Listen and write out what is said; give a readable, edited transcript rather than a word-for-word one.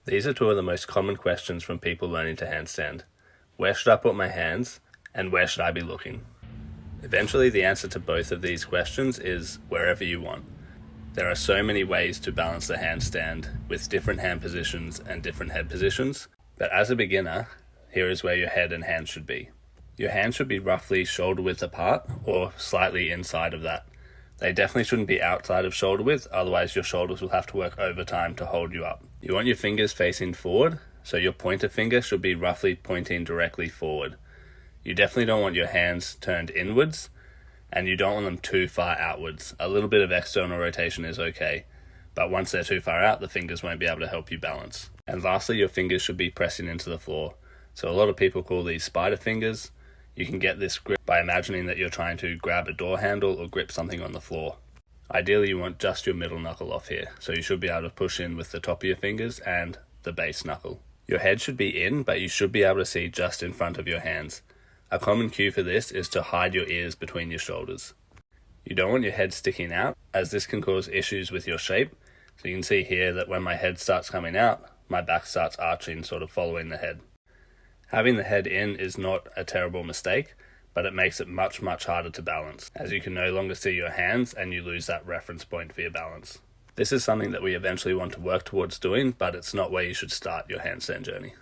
These are two of the most common questions from people learning to handstand. Where should I put my hands, and where should I be looking? Eventually, the answer to both of these questions is wherever you want. There are so many ways to balance the handstand with different hand positions and different head positions, but as a beginner, here is where your head and hands should be. Your hands should be roughly shoulder width apart or slightly inside of that. They definitely shouldn't be outside of shoulder width, otherwise your shoulders will have to work overtime to hold you up. You want your fingers facing forward, so your pointer finger should be roughly pointing directly forward. You definitely don't want your hands turned inwards, and you don't want them too far outwards. A little bit of external rotation is okay, but once they're too far out, the fingers won't be able to help you balance. And lastly, your fingers should be pressing into the floor. So a lot of people call these spider fingers. You can get this grip by imagining that you're trying to grab a door handle or grip something on the floor. Ideally, you want just your middle knuckle off here, so you should be able to push in with the top of your fingers and the base knuckle. Your head should be in, but you should be able to see just in front of your hands. A common cue for this is to hide your ears between your shoulders. You don't want your head sticking out, as this can cause issues with your shape. So you can see here that when my head starts coming out, my back starts arching, sort of following the head. Having the head in is not a terrible mistake, but it makes it much harder to balance, as you can no longer see your hands and you lose that reference point for your balance. This is something that we eventually want to work towards doing, but it's not where you should start your handstand journey.